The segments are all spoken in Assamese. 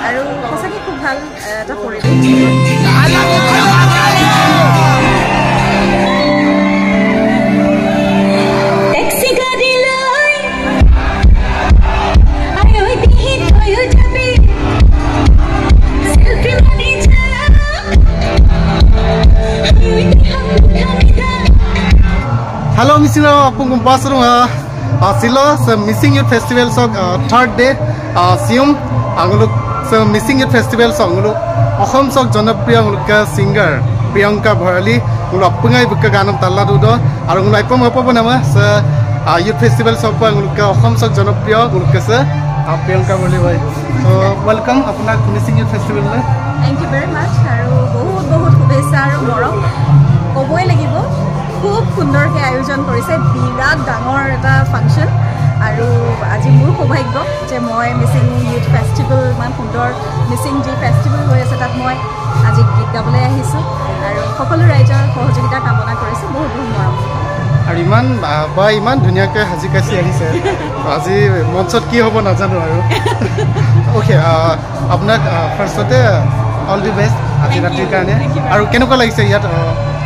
আৰু সঁচাকৈ খুব ভাল এটা পৰিৱেশ Hello, Missing Pungum Basru Silo, Missing Youth Festival song third day. Sium Anguluk Missing Youth Festival song. Ahom song Jonapriya singer Priyanka Bharali. Pungai Buka Ganam Taladudo. Arungai Pom Opanama, Youth Festival song Ahom song Jonapriya Gulkasa. Priyanka Bharali. So, welcome Apuna Missing Youth Festival. Thank you very much. Aru bahut shubhechha aru morom koboi lagibo. খুব সুন্দৰকৈ আয়োজন কৰিছে বিৰাট ডাঙৰ এটা ফাংচন আৰু আজি মোৰ সৌভাগ্য যে মই মিছিং ইউথ ফেষ্টিভেল ইমান সুন্দৰ মিছিং যি ফেষ্টিভেল হৈ আছে তাত মই আজি গীত গাবলৈ আহিছোঁ আৰু সকলো ৰাইজৰ সহযোগিতা কামনা কৰিছোঁ বহুত বহুত মৰম আৰু ইমান ধুনীয়াকৈ সাজি কাচি আহিছে আজি মঞ্চত কি হ'ব নাজানো আৰু ওকে আপোনাক ফাৰ্ষ্টতে অল দি বেষ্ট আজি ৰাতিৰ কাৰণে আৰু কেনেকুৱা লাগিছে ইয়াত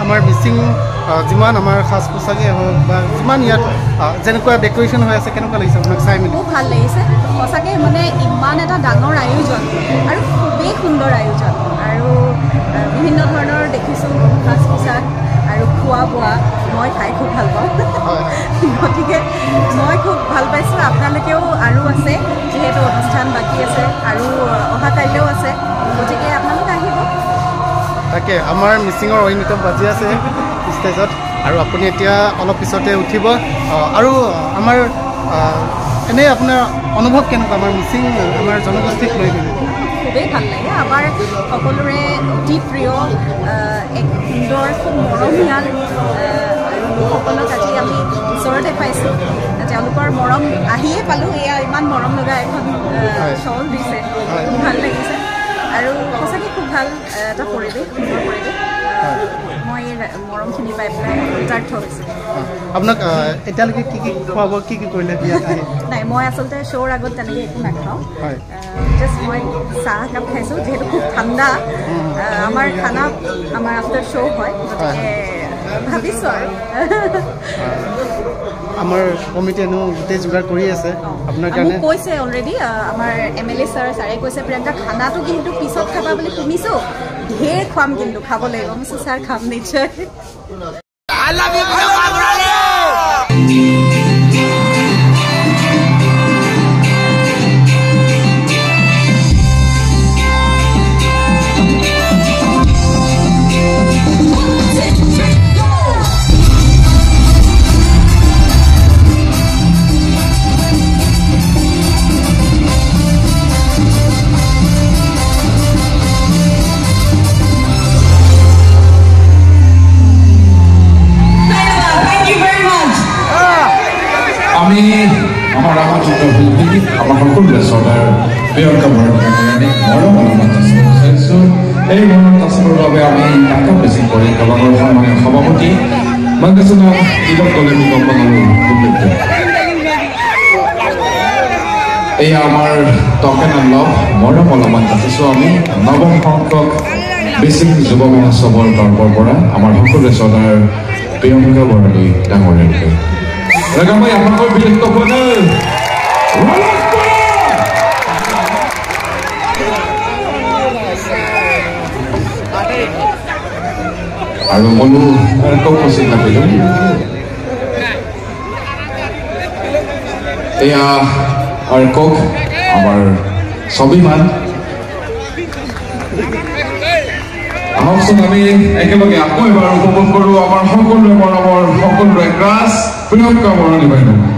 আমাৰ মিছিং যিমান আমাৰ সাজ পোছাকে হওক বা যিমান ইয়াত যেনেকুৱা ডেকৰেশ্যন হৈ আছে কেনেকুৱা লাগিছে আপোনাক চাই মেলি খুব ভাল লাগিছে সঁচাকৈ মানে ইমান এটা ডাঙৰ আয়োজন আৰু খুবেই সুন্দৰ আয়োজন আৰু বিভিন্ন ধৰণৰ দেখিছোঁ সাজ পোছাক আৰু খোৱা বোৱা মই খাই খুব ভাল পাওঁ গতিকে মই খুব ভাল পাইছোঁ আপোনালোকেও আৰু আছে যিহেতু অনুষ্ঠান বাকী আছে আৰু অহা কাইলৈও আছে গতিকে আপোনালোক আহিব তাকে আমাৰ মিছিঙৰ ঐনিতম বাজি আছে ষ্টেজত আৰু আপুনি এতিয়া অলপ পিছতে উঠিব আৰু আমাৰ এনে আপোনাৰ অনুভৱ কেনেকুৱা আমাৰ মিছিং আমাৰ জনগোষ্ঠীক লৈ পেলাই খুবেই ভাল লাগে আমাৰ সকলোৰে অতি প্ৰিয় এক সুন্দৰ খুব মৰমীয়াল আৰু লোকসকলক আজি আমি ওচৰতে পাইছোঁ তেওঁলোকৰ মৰম আহিয়ে পালোঁ এয়া ইমান মৰম লগা এখন শ্বল দিছে খুব ভাল লাগিছে আৰু সঁচাকৈ খুব ভাল এটা পৰিৱেশ সুন্দৰ পৰিৱেশ মই মৰমখিনি পাই পেলাই কৃতাৰ্থ হৈছোঁ আপোনাক এতিয়ালৈকে কি খোৱাব কি কৰিলে নাই মই আচলতে শ্ব'ৰ আগত তেনেকৈ একো নাখাওঁ জাষ্ট মই চাহ একাপ খাইছোঁ যিহেতু খুব ঠাণ্ডা আমাৰ খানা আমাৰ আফটাৰ শ্ব' হয় গতিকে ভাবিছোঁ আৰু আমাৰ কমিটি এনেও গোটেই যোগাৰ কৰি আছে আপোনাৰ কাৰণে কৈছে অলৰেডি আমাৰ MLA ছাৰে কৈছে প্ৰিয়ংকা খানাটো কিন্তু পিছত খাবা বুলি শুনিছোঁ ঢেৰ খুৱাম কিন্তু খাব লাগিব মই ছাৰ খাম নিশ্চয় আমাৰ আমন্ত্ৰিত শিল্পী আমাৰ সকল চৰ্দাৰ প্ৰিয়ঙ্কা ভট্টাচাৰ্য মৰম অনুমত এই মৰম তাচৰ বাবে আমি একা বেছি কৰি কলমৰ সন্মানীয় সভাপতি মংগেশনা ইদক কলে নিগমন এই আমাৰ টকেন এণ্ড লাভ মৰম অলপমান যাচিছোঁ আমি নৱম সংখ্যক বেছিক যুৱ মহোৎসৱৰ তৰফৰ পৰা আমাৰ সকলো Sardar Priyanka বৰালী ডাঙৰীয়ালৈকে Ragamai apakah bilik tokoner? Aru mulu kau masih nak bilang? Iya, arkok, amar sobiman. Ahok sunami, ekelagi aku ibarat kumpul kuru amar hokul lemor amar hokul rekras. Priyanka Bharali বাইদেউ